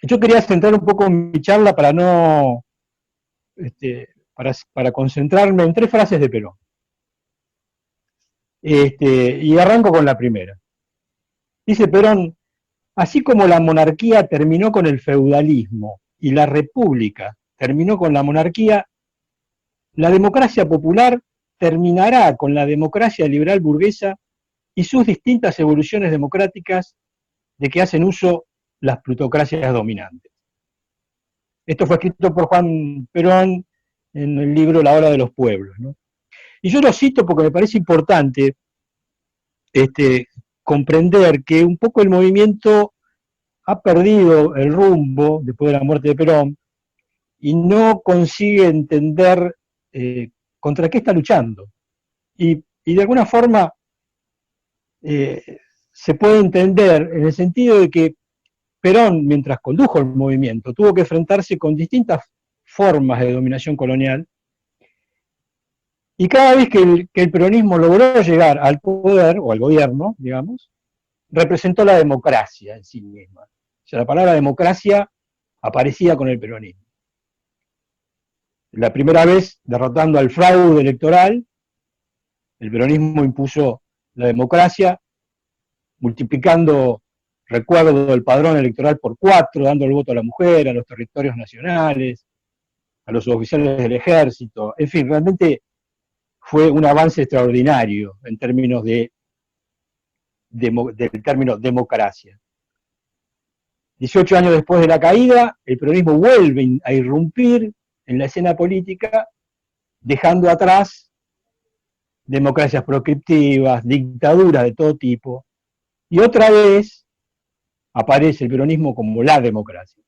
Yo quería centrar un poco mi charla para no, para concentrarme en tres frases de Perón. Y arranco con la primera. Dice Perón, así como la monarquía terminó con el feudalismo y la república terminó con la monarquía, la democracia popular terminará con la democracia liberal burguesa y sus distintas evoluciones democráticas de que hacen uso las plutocracias dominantes. Esto fue escrito por Juan Perón en el libro La Hora de los Pueblos, ¿no? Y yo lo cito porque me parece importante comprender que un poco el movimiento ha perdido el rumbo después de la muerte de Perón y no consigue entender contra qué está luchando. Y de alguna forma se puede entender en el sentido de que Perón, mientras condujo el movimiento, tuvo que enfrentarse con distintas formas de dominación colonial, y cada vez que el peronismo logró llegar al poder, o al gobierno, digamos, representó la democracia en sí misma. O sea, la palabra democracia aparecía con el peronismo. La primera vez, derrotando al fraude electoral, el peronismo impuso la democracia, multiplicando, recuerdo, del padrón electoral por 4, dando el voto a la mujer, a los territorios nacionales, a los oficiales del ejército. En fin, realmente fue un avance extraordinario en términos del término democracia. 18 años después de la caída, el peronismo vuelve a irrumpir en la escena política, dejando atrás democracias proscriptivas, dictaduras de todo tipo, y otra vez aparece el peronismo como la democracia.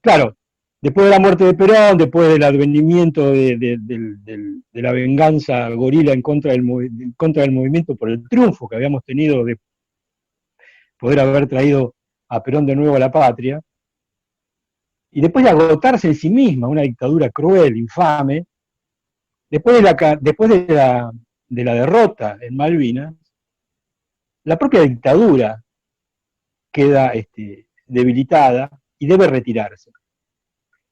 Claro, después de la muerte de Perón, después del advenimiento de la venganza gorila en contra del movimiento por el triunfo que habíamos tenido de poder haber traído a Perón de nuevo a la patria, y después de agotarse en sí misma una dictadura cruel, infame, después de la derrota en Malvinas, la propia dictadura queda debilitada y debe retirarse.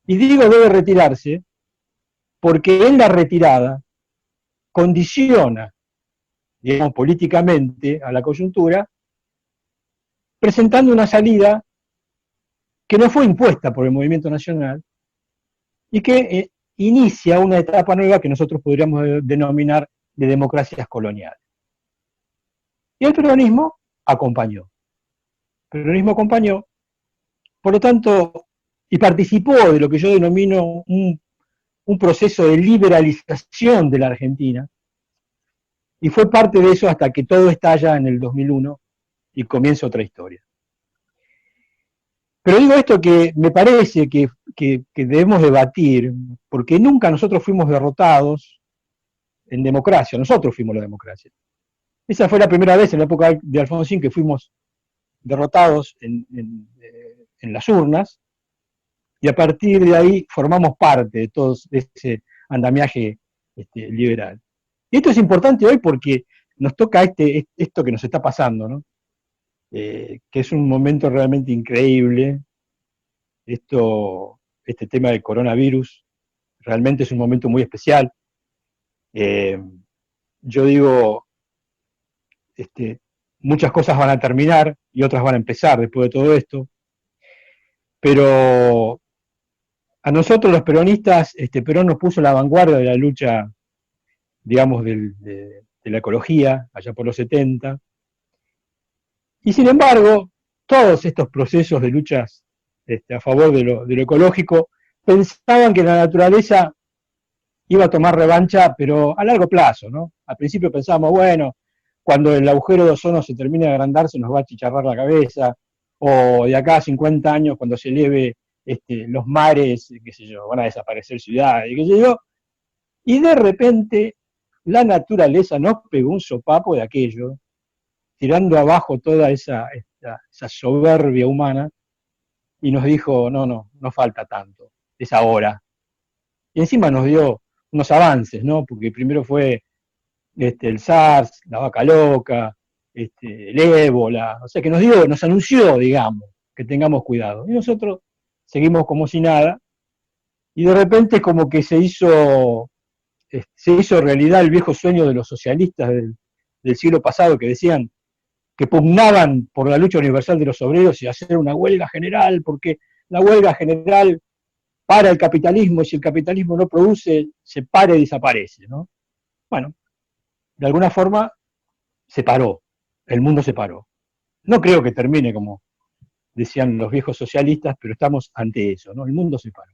Y digo debe retirarse porque en la retirada condiciona, digamos, políticamente a la coyuntura, presentando una salida que no fue impuesta por el movimiento nacional y que inicia una etapa nueva que nosotros podríamos denominar de democracias coloniales. Y el peronismo acompañó. El peronismo acompañó, por lo tanto, y participó de lo que yo denomino un proceso de liberalización de la Argentina, y fue parte de eso hasta que todo estalla en el 2001 y comienza otra historia. Pero digo esto que me parece que debemos debatir, porque nunca nosotros fuimos derrotados en democracia, nosotros fuimos la democracia. Esa fue la primera vez en la época de Alfonsín que fuimos derrotados en las urnas, y a partir de ahí formamos parte de todo ese andamiaje liberal. Y esto es importante hoy porque nos toca esto que nos está pasando, ¿no? Que es un momento realmente increíble. Este tema del coronavirus realmente es un momento muy especial. Eh, yo digo, muchas cosas van a terminar y otras van a empezar después de todo esto, pero a nosotros los peronistas, Perón nos puso en la vanguardia de la lucha, digamos, de la ecología, allá por los 70, y sin embargo, todos estos procesos de luchas a favor de lo ecológico pensaban que la naturaleza iba a tomar revancha, pero a largo plazo, ¿no? Al principio pensábamos, bueno, cuando el agujero de ozono se termine de agrandar, se nos va a chicharrar la cabeza, o de acá a 50 años, cuando se eleve los mares, qué sé yo, van a desaparecer ciudades, qué sé yo, y de repente la naturaleza nos pegó un sopapo de aquello, tirando abajo toda esa soberbia humana, y nos dijo, no falta tanto, es ahora. Y encima nos dio unos avances, ¿no? Porque primero fue el SARS, la vaca loca, el ébola, o sea que nos anunció, digamos, que tengamos cuidado. Y nosotros seguimos como si nada, y de repente como que se hizo realidad el viejo sueño de los socialistas del siglo pasado, que decían que pugnaban por la lucha universal de los obreros y hacer una huelga general, porque la huelga general para el capitalismo, y si el capitalismo no produce, se para y desaparece, ¿no? Bueno, de alguna forma se paró, el mundo se paró. No creo que termine como decían los viejos socialistas, pero estamos ante eso, ¿no? El mundo se paró.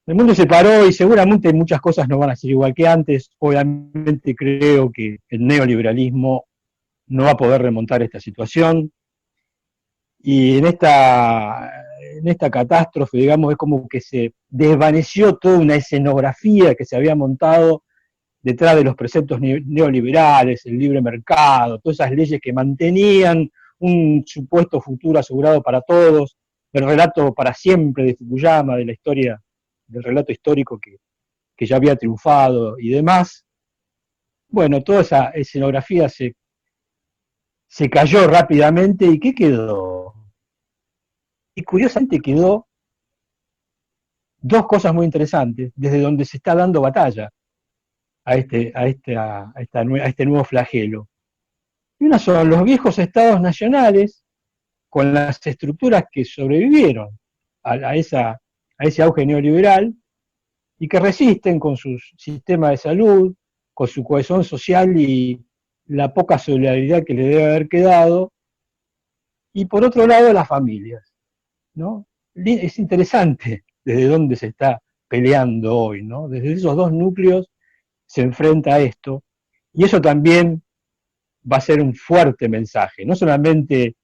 El mundo se paró y seguramente muchas cosas no van a ser igual que antes. Obviamente creo que el neoliberalismo no va a poder remontar esta situación. Y en esta catástrofe, digamos, es como que se desvaneció toda una escenografía que se había montado detrás de los preceptos neoliberales, el libre mercado, todas esas leyes que mantenían un supuesto futuro asegurado para todos, el relato para siempre de Fukuyama, de la historia, del relato histórico que ya había triunfado y demás. Bueno, toda esa escenografía se cayó rápidamente. ¿Y qué quedó? Y curiosamente quedó dos cosas muy interesantes, desde donde se está dando batalla a este nuevo flagelo. Y una son los viejos estados nacionales, con las estructuras que sobrevivieron a ese auge neoliberal, y que resisten con su sistema de salud, con su cohesión social y la poca solidaridad que le debe haber quedado, y por otro lado las familias, ¿no? Es interesante desde dónde se está peleando hoy, ¿no? Desde esos dos núcleos se enfrenta a esto, y eso también va a ser un fuerte mensaje. No solamente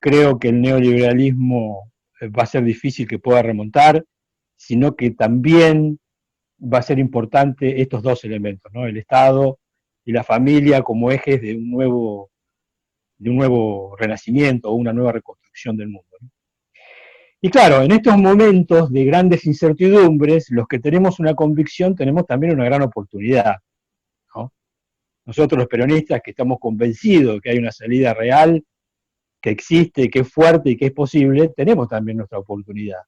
creo que el neoliberalismo va a ser difícil que pueda remontar, sino que también va a ser importante estos dos elementos, ¿no? El Estado y la familia como ejes de un nuevo renacimiento o una nueva reconstrucción del mundo, ¿no? Y claro, en estos momentos de grandes incertidumbres, los que tenemos una convicción tenemos también una gran oportunidad, ¿no? Nosotros los peronistas que estamos convencidos que hay una salida real, que existe, que es fuerte y que es posible, tenemos también nuestra oportunidad.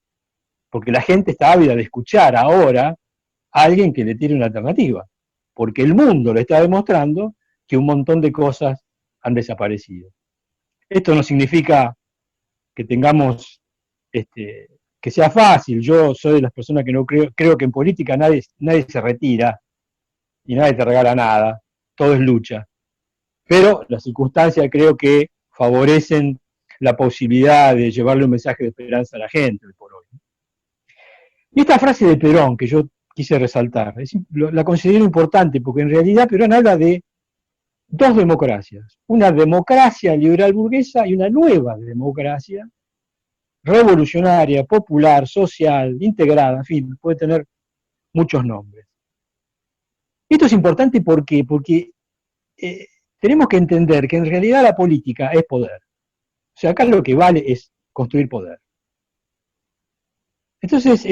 Porque la gente está ávida de escuchar ahora a alguien que le tiene una alternativa. Porque el mundo le está demostrando que un montón de cosas han desaparecido. Esto no significa que tengamos, que sea fácil. Yo soy de las personas que no creo que en política nadie se retira y nadie te regala nada. Todo es lucha. Pero las circunstancias creo que favorecen la posibilidad de llevarle un mensaje de esperanza a la gente hoy por hoy. Y esta frase de Perón que yo quise resaltar, la considero importante porque en realidad Perón habla de dos democracias, una democracia liberal burguesa y una nueva democracia revolucionaria, popular, social, integrada, en fin, puede tener muchos nombres. Esto es importante porque tenemos que entender que en realidad la política es poder. O sea, acá lo que vale es construir poder. Entonces,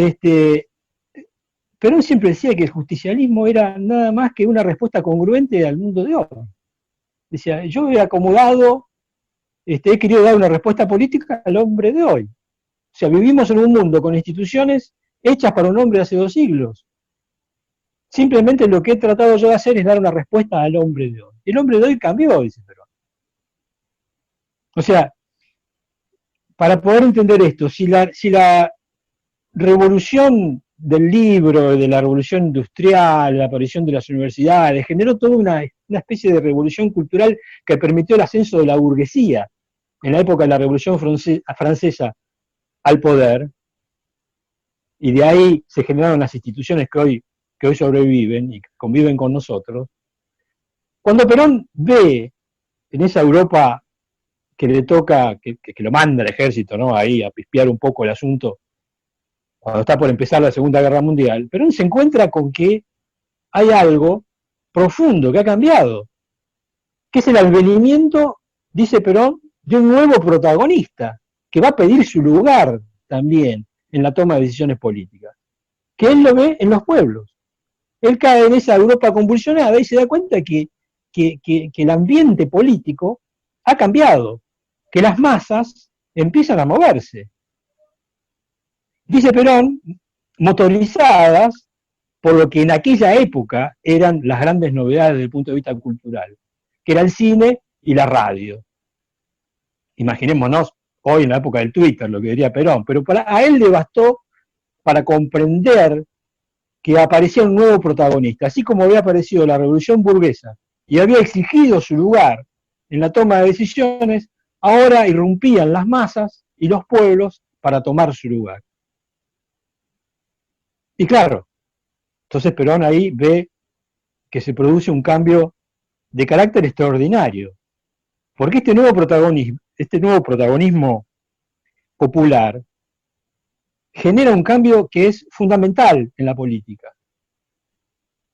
Perón siempre decía que el justicialismo era nada más que una respuesta congruente al mundo de hoy. Decía, yo he acomodado, he querido dar una respuesta política al hombre de hoy. O sea, vivimos en un mundo con instituciones hechas para un hombre de hace 2 siglos. Simplemente lo que he tratado yo de hacer es dar una respuesta al hombre de hoy. El hombre de hoy cambió, dice Perón. O sea, para poder entender esto, si la revolución del libro, de la revolución industrial, la aparición de las universidades, generó toda una especie de revolución cultural que permitió el ascenso de la burguesía en la época de la Revolución Francesa al poder, y de ahí se generaron las instituciones que hoy sobreviven y que conviven con nosotros. Cuando Perón ve en esa Europa que le toca, que lo manda el ejército, ¿no? Ahí a pispear un poco el asunto, cuando está por empezar la Segunda Guerra Mundial, Perón se encuentra con que hay algo profundo que ha cambiado, que es el advenimiento, dice Perón, de un nuevo protagonista, que va a pedir su lugar también en la toma de decisiones políticas, que él lo ve en los pueblos. Él cae en esa Europa convulsionada y se da cuenta que el ambiente político ha cambiado, que las masas empiezan a moverse. Dice Perón, motorizadas por lo que en aquella época eran las grandes novedades desde el punto de vista cultural, que era el cine y la radio. Imaginémonos hoy en la época del Twitter, lo que diría Perón, pero a él le bastó para comprender que aparecía un nuevo protagonista, así como había aparecido la revolución burguesa y había exigido su lugar en la toma de decisiones, ahora irrumpían las masas y los pueblos para tomar su lugar. Y claro, entonces Perón ahí ve que se produce un cambio de carácter extraordinario, porque este nuevo protagonismo popular genera un cambio que es fundamental en la política.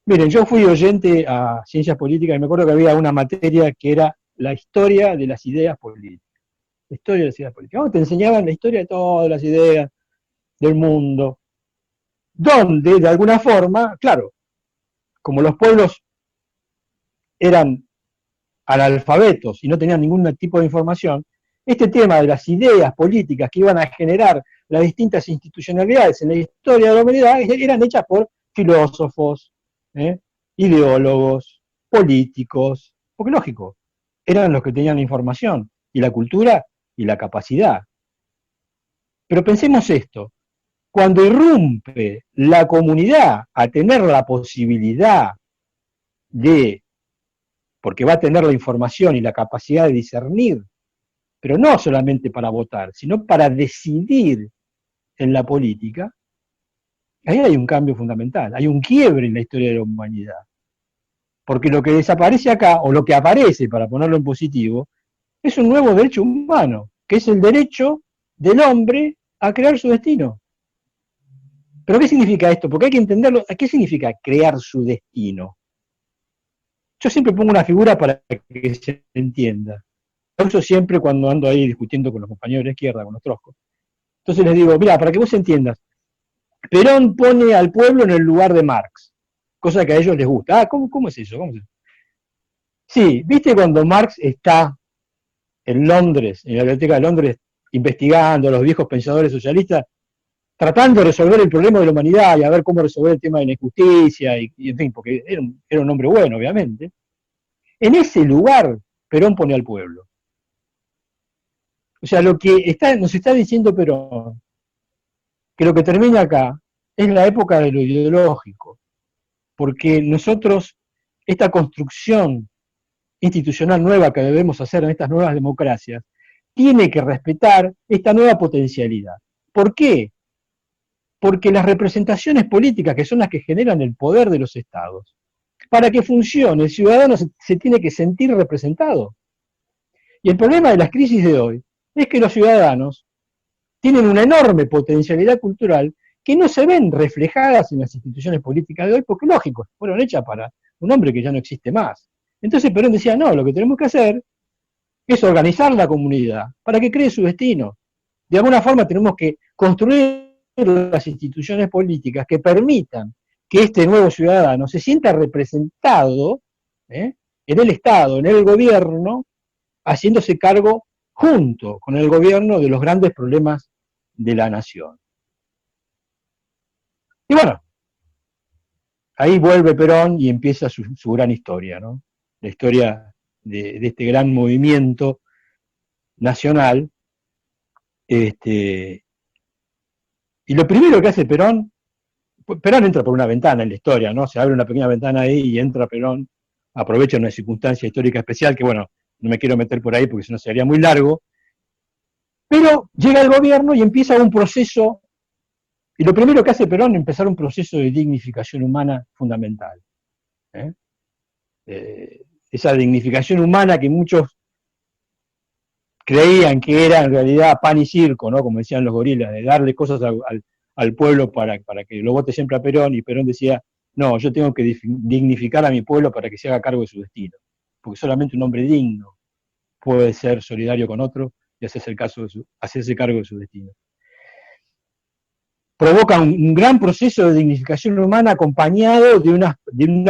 Miren, yo fui oyente a Ciencias Políticas y me acuerdo que había una materia que era la historia de las ideas políticas. La historia de las ideas políticas. ¿Cómo te enseñaban la historia de todas las ideas del mundo? Donde, de alguna forma, claro, como los pueblos eran analfabetos y no tenían ningún tipo de información, este tema de las ideas políticas que iban a generar las distintas institucionalidades en la historia de la humanidad eran hechas por filósofos, ideólogos, políticos, porque lógico, eran los que tenían la información y la cultura y la capacidad. Pero pensemos esto, cuando irrumpe la comunidad a tener la posibilidad de, porque va a tener la información y la capacidad de discernir, pero no solamente para votar, sino para decidir en la política, ahí hay un cambio fundamental, hay un quiebre en la historia de la humanidad. Porque lo que desaparece acá, o lo que aparece, para ponerlo en positivo, es un nuevo derecho humano, que es el derecho del hombre a crear su destino. ¿Pero qué significa esto? Porque hay que entenderlo. ¿Qué significa crear su destino? Yo siempre pongo una figura para que se entienda. Lo uso siempre cuando ando ahí discutiendo con los compañeros de la izquierda, con los troscos. Entonces les digo, mira, para que vos entiendas, Perón pone al pueblo en el lugar de Marx, cosa que a ellos les gusta. ¿Cómo es eso? ¿Cómo es eso? Sí, ¿viste cuando Marx está en Londres, en la Biblioteca de Londres, investigando a los viejos pensadores socialistas, tratando de resolver el problema de la humanidad y a ver cómo resolver el tema de la injusticia, y en fin, porque era un hombre bueno, obviamente? En ese lugar, Perón pone al pueblo. O sea, lo que nos está diciendo Perón, que lo que termina acá es la época de lo ideológico, porque nosotros, esta construcción institucional nueva que debemos hacer en estas nuevas democracias, tiene que respetar esta nueva potencialidad. ¿Por qué? Porque las representaciones políticas, que son las que generan el poder de los estados, para que funcione, el ciudadano se tiene que sentir representado. Y el problema de las crisis de hoy es que los ciudadanos tienen una enorme potencialidad cultural que no se ven reflejadas en las instituciones políticas de hoy, porque lógico, fueron hechas para un hombre que ya no existe más. Entonces Perón decía, no, lo que tenemos que hacer es organizar la comunidad para que cree su destino. De alguna forma tenemos que construir las instituciones políticas que permitan que este nuevo ciudadano se sienta representado en el Estado, en el gobierno, haciéndose cargo junto con el gobierno de los grandes problemas de la nación. Y bueno, ahí vuelve Perón y empieza su gran historia, ¿no? La historia de este gran movimiento nacional. Y lo primero que hace Perón entra por una ventana en la historia, ¿no? Se abre una pequeña ventana ahí y entra Perón, aprovecha una circunstancia histórica especial que, bueno, no me quiero meter por ahí porque si no sería muy largo, pero llega el gobierno y empieza un proceso, y lo primero que hace Perón es empezar un proceso de dignificación humana fundamental. Esa dignificación humana que muchos creían que era en realidad pan y circo, ¿no? Como decían los gorilas, de darle cosas al pueblo para que lo vote siempre a Perón, y Perón decía, no, yo tengo que dignificar a mi pueblo para que se haga cargo de su destino, porque solamente un hombre digno puede ser solidario con otro y hacerse cargo de su destino. Provoca un gran proceso de dignificación humana acompañado de unas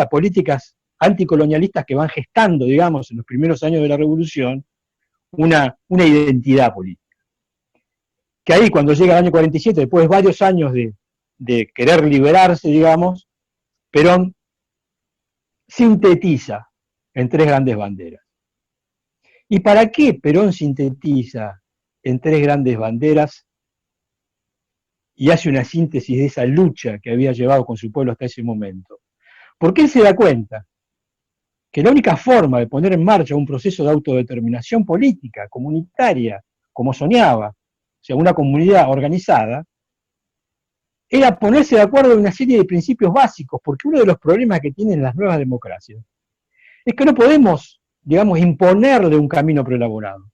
políticas anticolonialistas que van gestando, digamos, en los primeros años de la Revolución, una identidad política. que ahí cuando llega el año 47, después de varios años de querer liberarse, digamos, Perón sintetiza en tres grandes banderas. ¿Y para qué Perón sintetiza en tres grandes banderas y hace una síntesis de esa lucha que había llevado con su pueblo hasta ese momento? Porque él se da cuenta que la única forma de poner en marcha un proceso de autodeterminación política, comunitaria, como soñaba, o sea, una comunidad organizada, era ponerse de acuerdo en una serie de principios básicos, porque uno de los problemas que tienen las nuevas democracias es que no podemos, digamos, imponerle un camino preelaborado,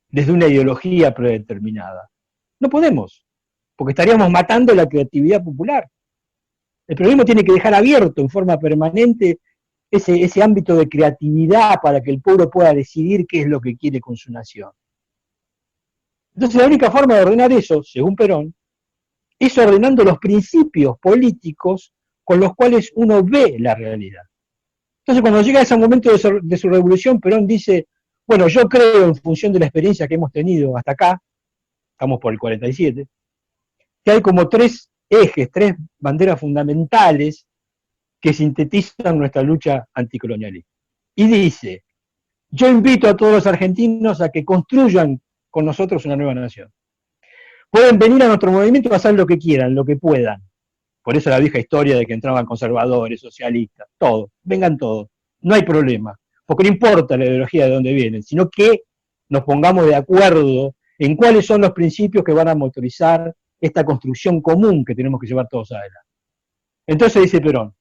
desde una ideología predeterminada. No podemos, porque estaríamos matando la creatividad popular. El periodismo tiene que dejar abierto en forma permanente ese ámbito de creatividad para que el pueblo pueda decidir qué es lo que quiere con su nación. Entonces la única forma de ordenar eso, según Perón, es ordenando los principios políticos con los cuales uno ve la realidad. Entonces cuando llega ese momento de su revolución, Perón dice, bueno, yo creo en función de la experiencia que hemos tenido hasta acá, estamos por el 47, que hay como tres ejes, tres banderas fundamentales que sintetizan nuestra lucha anticolonialista. Y dice, yo invito a todos los argentinos a que construyan con nosotros una nueva nación. Pueden venir a nuestro movimiento a hacer lo que quieran, lo que puedan. Por eso la vieja historia de que entraban conservadores, socialistas, todos, vengan todos, no hay problema, porque no importa la ideología de dónde vienen, sino que nos pongamos de acuerdo en cuáles son los principios que van a motorizar esta construcción común que tenemos que llevar todos adelante. Entonces dice Perón,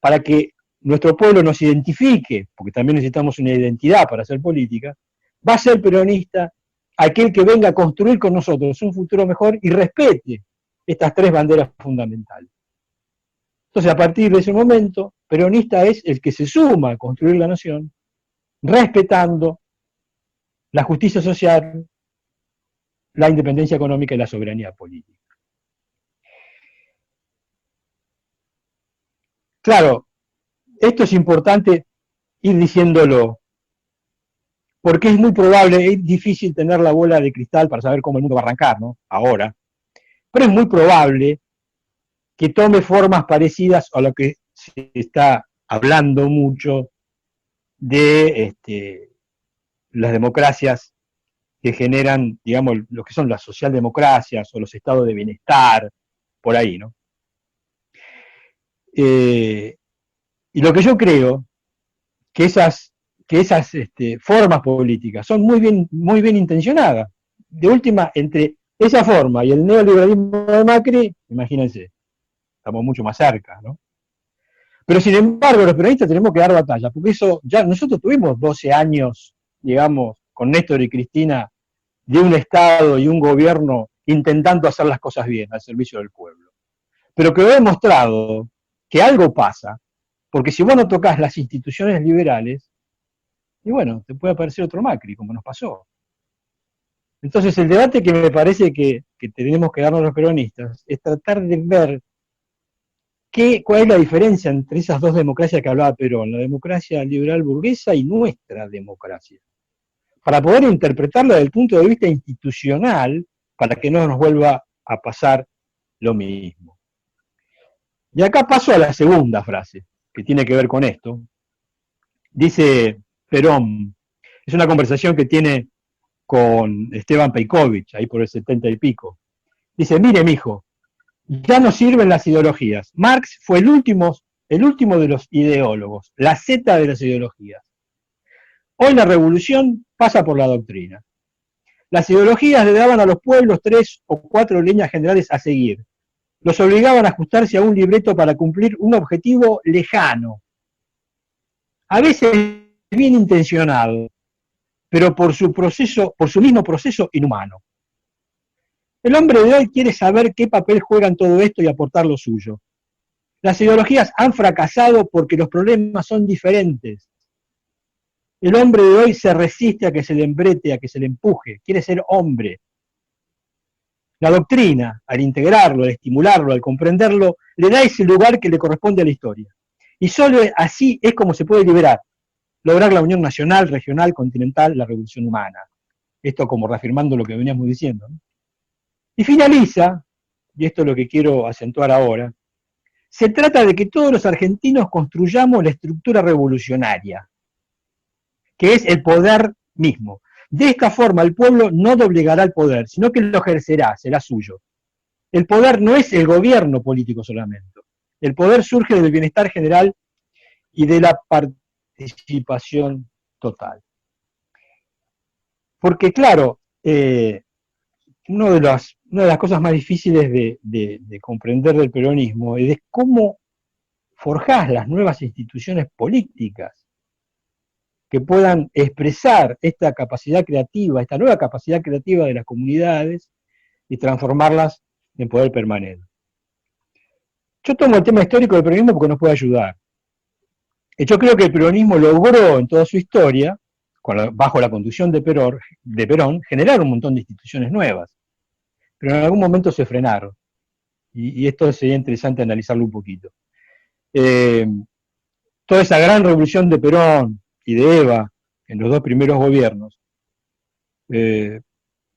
para que nuestro pueblo nos identifique, porque también necesitamos una identidad para hacer política, va a ser peronista aquel que venga a construir con nosotros un futuro mejor y respete estas tres banderas fundamentales. Entonces, a partir de ese momento, peronista es el que se suma a construir la nación, respetando la justicia social, la independencia económica y la soberanía política. Claro, esto es importante ir diciéndolo, porque es muy probable, es difícil tener la bola de cristal para saber cómo el mundo va a arrancar, ¿no? Ahora. Pero es muy probable que tome formas parecidas a lo que se está hablando mucho de las democracias que generan, digamos, lo que son las socialdemocracias o los estados de bienestar, por ahí, ¿no? Y lo que yo creo, que esas formas políticas son muy bien intencionadas. De última, entre esa forma y el neoliberalismo de Macri, imagínense, estamos mucho más cerca, ¿no? Pero sin embargo, los peronistas tenemos que dar batalla, porque eso, ya nosotros tuvimos 12 años, digamos, con Néstor y Cristina, de un Estado y un gobierno intentando hacer las cosas bien al servicio del pueblo. Pero que he demostrado que algo pasa, porque si vos no tocas las instituciones liberales, y bueno, te puede aparecer otro Macri, como nos pasó. Entonces el debate que me parece que tenemos que darnos los peronistas es tratar de ver cuál es la diferencia entre esas dos democracias que hablaba Perón, la democracia liberal burguesa y nuestra democracia, para poder interpretarla desde el punto de vista institucional, para que no nos vuelva a pasar lo mismo. Y acá paso a la segunda frase, que tiene que ver con esto. Dice Perón, es una conversación que tiene con Esteban Peikovich, ahí por el 70 y pico. Dice, mire, mijo, ya no sirven las ideologías. Marx fue el último de los ideólogos, la zeta de las ideologías. Hoy la revolución pasa por la doctrina. Las ideologías le daban a los pueblos 3 o 4 líneas generales a seguir. Los obligaban a ajustarse a un libreto para cumplir un objetivo lejano. A veces bien intencionado, pero por su mismo proceso inhumano. El hombre de hoy quiere saber qué papel juega en todo esto y aportar lo suyo. Las ideologías han fracasado porque los problemas son diferentes. El hombre de hoy se resiste a que se le embrete, a que se le empuje, quiere ser hombre. La doctrina, al integrarlo, al estimularlo, al comprenderlo, le da ese lugar que le corresponde a la historia. Y solo así es como se puede lograr la unión nacional, regional, continental, la revolución humana. Esto como reafirmando lo que veníamos diciendo, ¿no? Y finaliza, y esto es lo que quiero acentuar ahora, se trata de que todos los argentinos construyamos la estructura revolucionaria, que es el poder mismo. De esta forma el pueblo no doblegará el poder, sino que lo ejercerá, será suyo. El poder no es el gobierno político solamente. El poder surge del bienestar general y de la participación total. Porque claro, una de las cosas más difíciles de comprender del peronismo es cómo forjás las nuevas instituciones políticas que puedan expresar esta capacidad creativa, esta nueva capacidad creativa de las comunidades y transformarlas en poder permanente. Yo tomo el tema histórico del peronismo porque nos puede ayudar. Yo creo que el peronismo logró en toda su historia, bajo la conducción de Perón, generar un montón de instituciones nuevas, pero en algún momento se frenaron. Y esto sería interesante analizarlo un poquito. Toda esa gran revolución de Perón y de Eva en los dos primeros gobiernos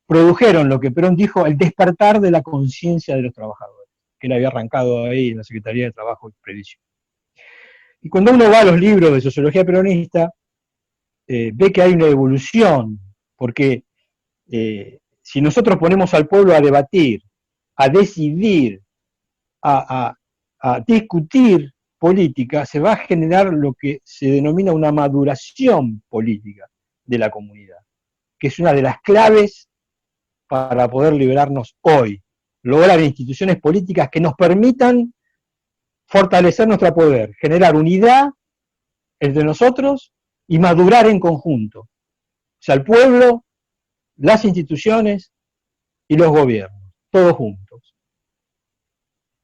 produjeron lo que Perón dijo, el despertar de la conciencia de los trabajadores, que él había arrancado ahí en la Secretaría de Trabajo y Previsión. Y cuando uno va a los libros de sociología peronista, ve que hay una evolución, porque si nosotros ponemos al pueblo a debatir, a decidir, a discutir política, se va a generar lo que se denomina una maduración política de la comunidad, que es una de las claves para poder liberarnos hoy, lograr instituciones políticas que nos permitan fortalecer nuestro poder, generar unidad entre nosotros y madurar en conjunto. O sea, el pueblo, las instituciones y los gobiernos, todos juntos.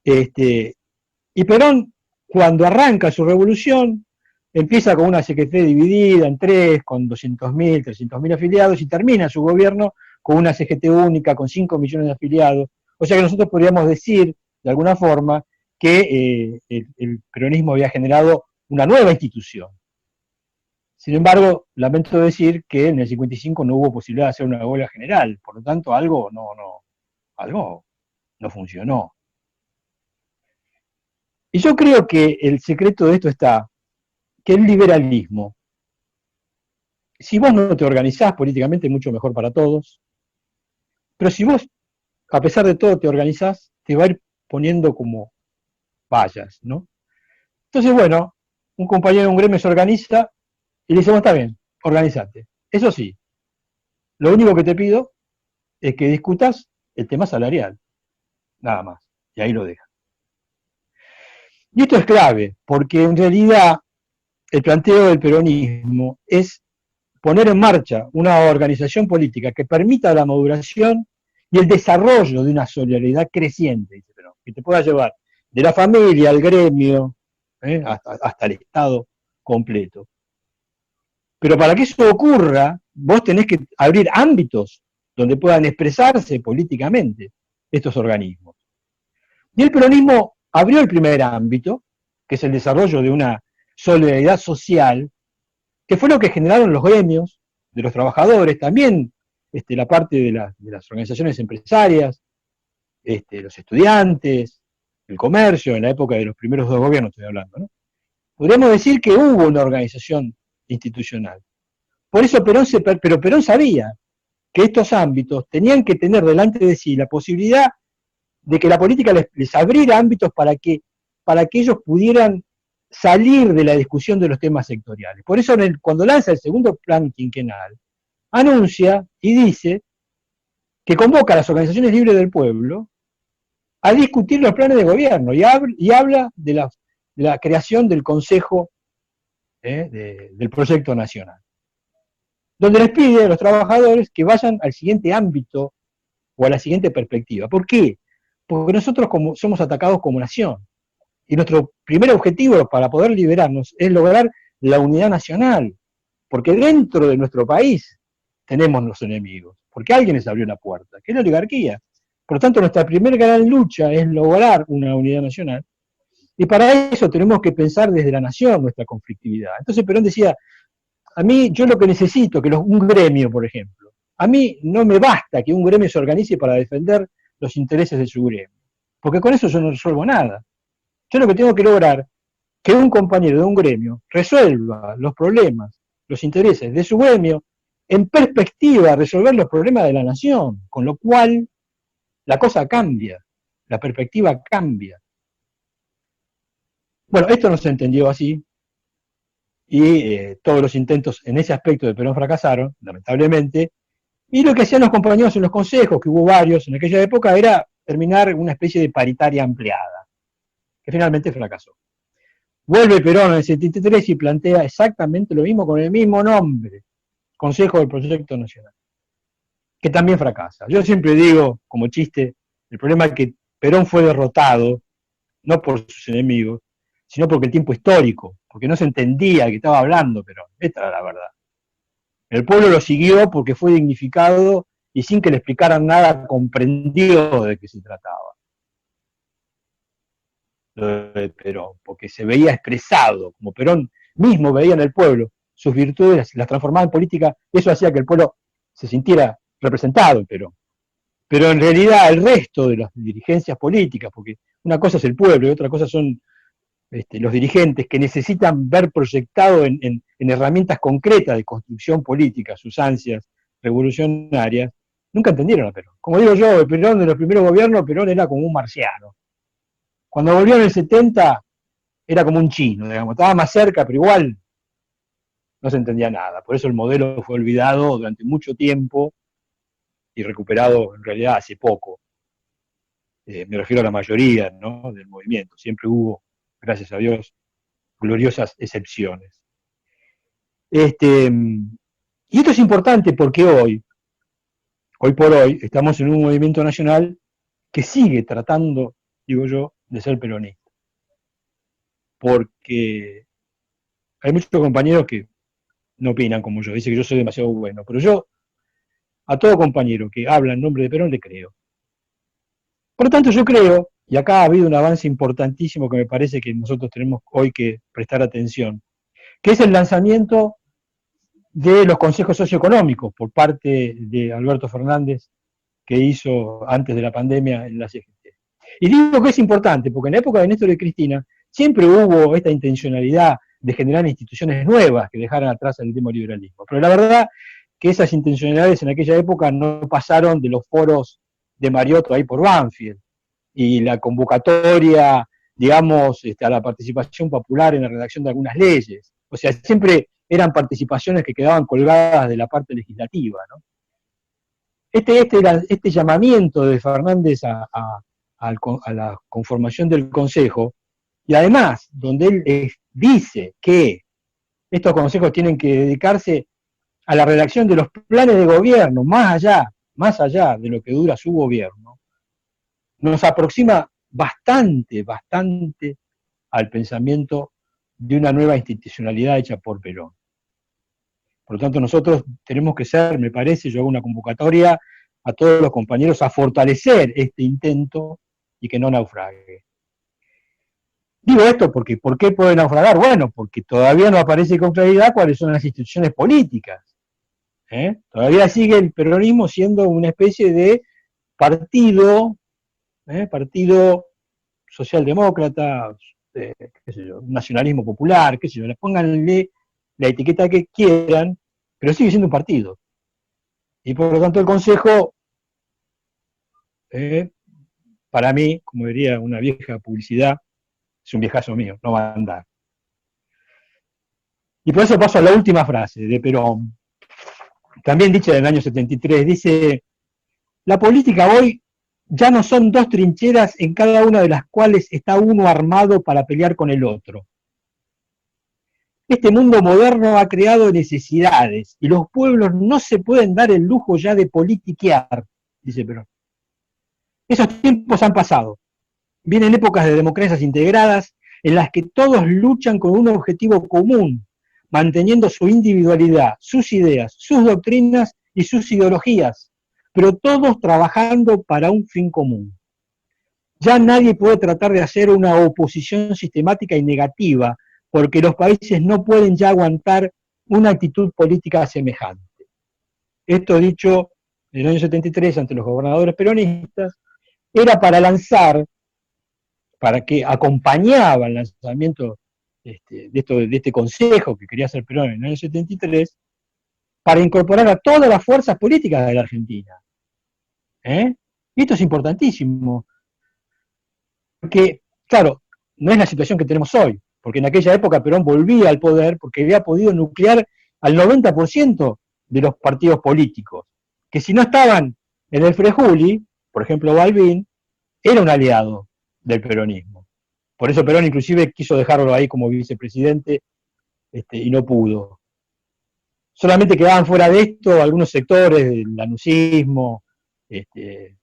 Y Perón, cuando arranca su revolución, empieza con una CGT dividida en tres, con 200.000, 300.000 afiliados, y termina su gobierno con una CGT única, con 5 millones de afiliados. O sea que nosotros podríamos decir, de alguna forma, que el peronismo había generado una nueva institución. Sin embargo, lamento decir que en el 55 no hubo posibilidad de hacer una huelga general, por lo tanto algo no funcionó. Y yo creo que el secreto de esto está, que el liberalismo, si vos no te organizás políticamente, es mucho mejor para todos, pero si vos, a pesar de todo, te organizás, te va a ir poniendo como vallas, ¿no? Entonces, bueno, un compañero de un gremio se organiza y le dice, bueno, está bien, organízate. Eso sí, lo único que te pido es que discutas el tema salarial, nada más, y ahí lo deja. Y esto es clave, porque en realidad el planteo del peronismo es poner en marcha una organización política que permita la maduración y el desarrollo de una solidaridad creciente, dice Perón, que te pueda llevar de la familia al gremio, hasta el Estado completo. Pero para que eso ocurra, vos tenés que abrir ámbitos donde puedan expresarse políticamente estos organismos. Y el peronismo abrió el primer ámbito, que es el desarrollo de una solidaridad social, que fue lo que generaron los gremios de los trabajadores, también la parte de las organizaciones empresarias, los estudiantes, el comercio, en la época de los primeros dos gobiernos estoy hablando, ¿no? Podríamos decir que hubo una organización institucional. Por eso pero Perón sabía que estos ámbitos tenían que tener delante de sí la posibilidad de que la política les abriera ámbitos para que ellos pudieran salir de la discusión de los temas sectoriales. Por eso cuando lanza el segundo plan quinquenal, anuncia y dice que convoca a las organizaciones libres del pueblo a discutir los planes de gobierno y habla de la creación del Consejo del Proyecto Nacional, donde les pide a los trabajadores que vayan al siguiente ámbito o a la siguiente perspectiva. ¿Por qué? Porque nosotros somos atacados como nación. Y nuestro primer objetivo para poder liberarnos es lograr la unidad nacional, porque dentro de nuestro país tenemos los enemigos, porque alguien les abrió la puerta, que es la oligarquía. Por lo tanto, nuestra primera gran lucha es lograr una unidad nacional, y para eso tenemos que pensar desde la nación nuestra conflictividad. Entonces Perón decía, a mí, yo lo que necesito, un gremio, por ejemplo, a mí no me basta que un gremio se organice para defender los intereses de su gremio. Porque con eso yo no resuelvo nada. Yo lo que tengo que lograr que un compañero de un gremio resuelva los problemas, los intereses de su gremio, en perspectiva de resolver los problemas de la nación, con lo cual la cosa cambia, la perspectiva cambia. Bueno, esto no se entendió así, y todos los intentos en ese aspecto de Perón fracasaron, lamentablemente, y lo que hacían los compañeros en los consejos, que hubo varios en aquella época, era terminar una especie de paritaria ampliada, que finalmente fracasó. Vuelve Perón en el 73 y plantea exactamente lo mismo con el mismo nombre, Consejo del Proyecto Nacional, que también fracasa. Yo siempre digo, como chiste, el problema es que Perón fue derrotado, no por sus enemigos, sino porque el tiempo histórico, porque no se entendía que estaba hablando Perón. Esta era la verdad. El pueblo lo siguió porque fue dignificado y sin que le explicaran nada comprendió de qué se trataba. Lo de Perón, porque se veía expresado, como Perón mismo veía en el pueblo, sus virtudes las transformaba en política, y eso hacía que el pueblo se sintiera representado en Perón. Pero en realidad el resto de las dirigencias políticas, porque una cosa es el pueblo y otra cosa son los dirigentes que necesitan ver proyectado en herramientas concretas de construcción política sus ansias revolucionarias, nunca entendieron a Perón. Como digo yo, Perón de los primeros gobiernos, Perón era como un marciano. Cuando volvió en el 70, era como un chino, digamos, estaba más cerca, pero igual no se entendía nada. Por eso el modelo fue olvidado durante mucho tiempo y recuperado en realidad hace poco. Me refiero a la mayoría, ¿no?, del movimiento. Siempre hubo, gracias a Dios, gloriosas excepciones. Y esto es importante porque hoy por hoy, estamos en un movimiento nacional que sigue tratando, digo yo, de ser peronista. Porque hay muchos compañeros que no opinan como yo, dicen que yo soy demasiado bueno, pero yo a todo compañero que habla en nombre de Perón le creo. Por lo tanto, yo creo, y acá ha habido un avance importantísimo que me parece que nosotros tenemos hoy que prestar atención, que es el lanzamiento de los consejos socioeconómicos por parte de Alberto Fernández, que hizo antes de la pandemia en la CGT. Y digo que es importante, porque en la época de Néstor y Cristina siempre hubo esta intencionalidad de generar instituciones nuevas que dejaran atrás el neoliberalismo. Pero la verdad que esas intencionalidades en aquella época no pasaron de los foros de Mariotto ahí por Banfield, y la convocatoria, digamos, a la participación popular en la redacción de algunas leyes. O sea, siempre eran participaciones que quedaban colgadas de la parte legislativa, ¿no? Este llamamiento de Fernández a la conformación del Consejo, y además, donde él dice que estos consejos tienen que dedicarse a la redacción de los planes de gobierno, más allá de lo que dura su gobierno, nos aproxima bastante al pensamiento de una nueva institucionalidad hecha por Perón. Por lo tanto, nosotros tenemos que ser, me parece, yo hago una convocatoria a todos los compañeros a fortalecer este intento y que no naufrague. Digo esto porque, ¿por qué puede naufragar? Bueno, porque todavía no aparece con claridad cuáles son las instituciones políticas. Todavía sigue el peronismo siendo una especie de partido socialdemócrata, qué sé yo, nacionalismo popular, qué sé yo, pónganle la etiqueta que quieran, pero sigue siendo un partido. Y por lo tanto el Consejo, para mí, como diría una vieja publicidad, es un viejazo mío, no va a andar. Y por eso paso a la última frase de Perón, también dicha en el año 73, dice: la política hoy ya no son dos trincheras en cada una de las cuales está uno armado para pelear con el otro. Este mundo moderno ha creado necesidades y los pueblos no se pueden dar el lujo ya de politiquear, dice Perón. Esos tiempos han pasado. Vienen épocas de democracias integradas en las que todos luchan con un objetivo común, manteniendo su individualidad, sus ideas, sus doctrinas y sus ideologías, pero todos trabajando para un fin común. Ya nadie puede tratar de hacer una oposición sistemática y negativa, porque los países no pueden ya aguantar una actitud política semejante. Esto dicho en el año 73 ante los gobernadores peronistas, era para lanzar, para que acompañaba el lanzamiento de este consejo que quería hacer Perón en el año 73, para incorporar a todas las fuerzas políticas de la Argentina. Y esto es importantísimo, porque, claro, no es la situación que tenemos hoy, porque en aquella época Perón volvía al poder porque había podido nuclear al 90% de los partidos políticos, que si no estaban en el Frejuli, por ejemplo Balbín, era un aliado del peronismo. Por eso Perón inclusive quiso dejarlo ahí como vicepresidente y no pudo. Solamente quedaban fuera de esto algunos sectores del lanucismo,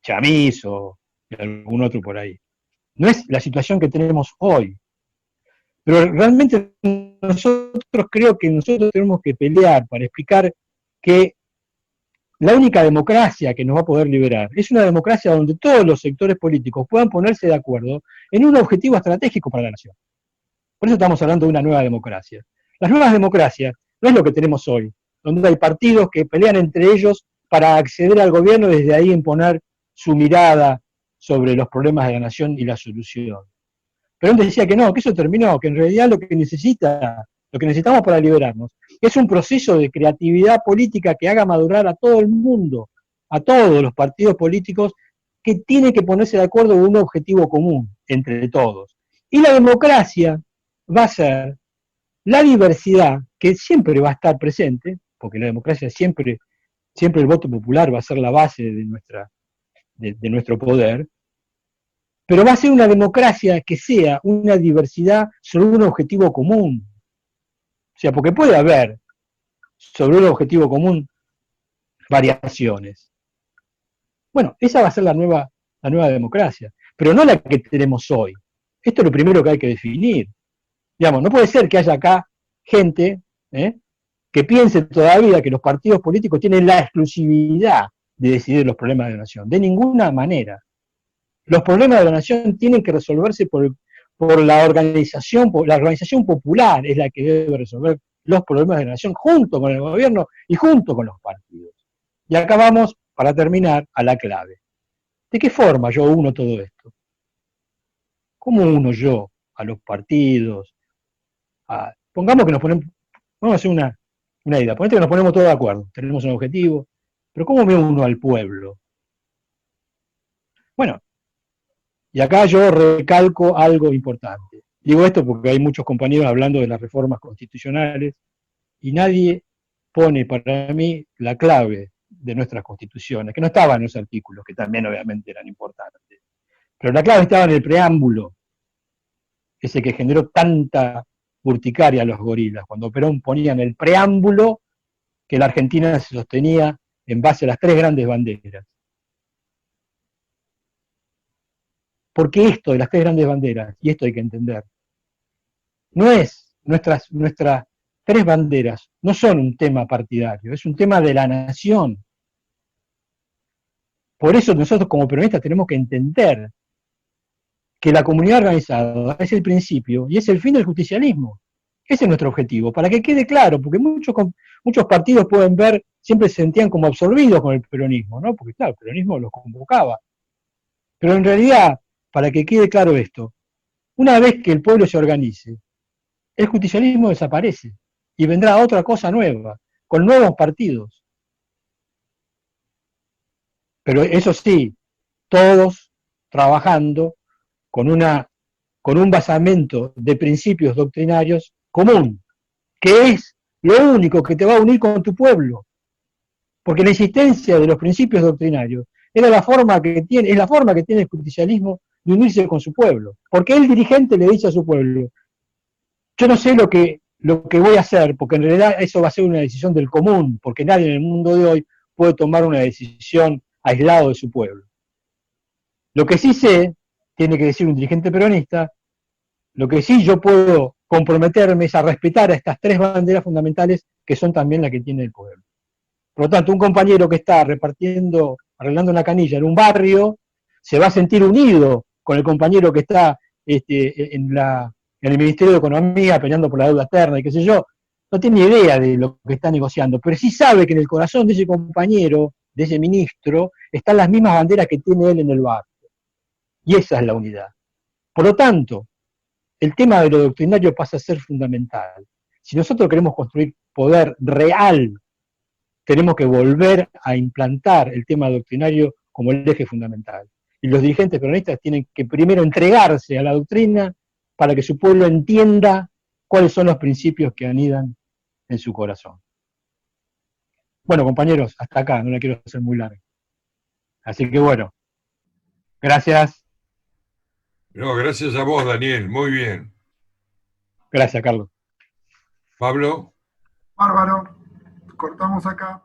Chamizo y algún otro por ahí. No es la situación que tenemos hoy. Pero realmente nosotros creo que nosotros tenemos que pelear para explicar que la única democracia que nos va a poder liberar es una democracia donde todos los sectores políticos puedan ponerse de acuerdo en un objetivo estratégico para la nación. Por eso estamos hablando de una nueva democracia. Las nuevas democracias no es lo que tenemos hoy, donde hay partidos que pelean entre ellos para acceder al gobierno y desde ahí imponer su mirada sobre los problemas de la nación y la solución. Perón decía que no, que eso terminó, que en realidad lo que necesitamos para liberarnos, es un proceso de creatividad política que haga madurar a todo el mundo, a todos los partidos políticos, que tienen que ponerse de acuerdo en un objetivo común entre todos. Y la democracia va a ser la diversidad, que siempre va a estar presente, porque la democracia siempre el voto popular va a ser la base de nuestro poder, pero va a ser una democracia que sea una diversidad sobre un objetivo común. O sea, porque puede haber sobre un objetivo común variaciones. Bueno, esa va a ser la nueva democracia, pero no la que tenemos hoy. Esto es lo primero que hay que definir. Digamos, no puede ser que haya acá gente que piense todavía que los partidos políticos tienen la exclusividad de decidir los problemas de la nación. De ninguna manera. Los problemas de la nación tienen que resolverse por la organización popular, es la que debe resolver los problemas de la nación junto con el gobierno y junto con los partidos. Y acá vamos, para terminar, a la clave. ¿De qué forma yo uno todo esto? ¿Cómo uno yo a los partidos? Pongamos que nos ponemos, vamos a hacer una idea, ponete que nos ponemos todos de acuerdo, tenemos un objetivo, pero ¿cómo me uno al pueblo? Bueno, y acá yo recalco algo importante. Digo esto porque hay muchos compañeros hablando de las reformas constitucionales y nadie pone para mí la clave de nuestras constituciones, que no estaba en los artículos, que también obviamente eran importantes. Pero la clave estaba en el preámbulo, ese que generó tanta urticaria a los gorilas, cuando Perón ponía en el preámbulo que la Argentina se sostenía en base a las tres grandes banderas. Porque esto de las tres grandes banderas, y esto hay que entender, no es nuestras tres banderas, no son un tema partidario, es un tema de la nación. Por eso nosotros como peronistas tenemos que entender que la comunidad organizada es el principio y es el fin del justicialismo. Ese es nuestro objetivo, para que quede claro, porque muchos partidos pueden ver, siempre se sentían como absorbidos con el peronismo, ¿no? Porque claro, el peronismo los convocaba. Pero en realidad, para que quede claro esto, una vez que el pueblo se organice, el justicialismo desaparece y vendrá otra cosa nueva, con nuevos partidos. Pero eso sí, todos trabajando con un basamento de principios doctrinarios común, que es lo único que te va a unir con tu pueblo. Porque la existencia de los principios doctrinarios es la forma que tiene el justicialismo de unirse con su pueblo. Porque el dirigente le dice a su pueblo, yo no sé lo que voy a hacer, porque en realidad eso va a ser una decisión del común, porque nadie en el mundo de hoy puede tomar una decisión aislado de su pueblo. Lo que sí sé, tiene que decir un dirigente peronista, lo que sí yo puedo comprometerme es a respetar a estas tres banderas fundamentales que son también las que tiene el pueblo. Por lo tanto, un compañero que está arreglando una canilla en un barrio, se va a sentir unido con el compañero que está en el Ministerio de Economía peleando por la deuda externa y qué sé yo, no tiene idea de lo que está negociando, pero sí sabe que en el corazón de ese compañero, de ese ministro, están las mismas banderas que tiene él en el barrio. Y esa es la unidad. Por lo tanto, el tema de lo doctrinario pasa a ser fundamental. Si nosotros queremos construir poder real, tenemos que volver a implantar el tema doctrinario como el eje fundamental. Y los dirigentes peronistas tienen que primero entregarse a la doctrina para que su pueblo entienda cuáles son los principios que anidan en su corazón. Bueno, compañeros, hasta acá, no la quiero hacer muy larga. Así que bueno, gracias. No, gracias a vos, Daniel. Muy bien. Gracias, Carlos. Pablo. Bárbaro, cortamos acá.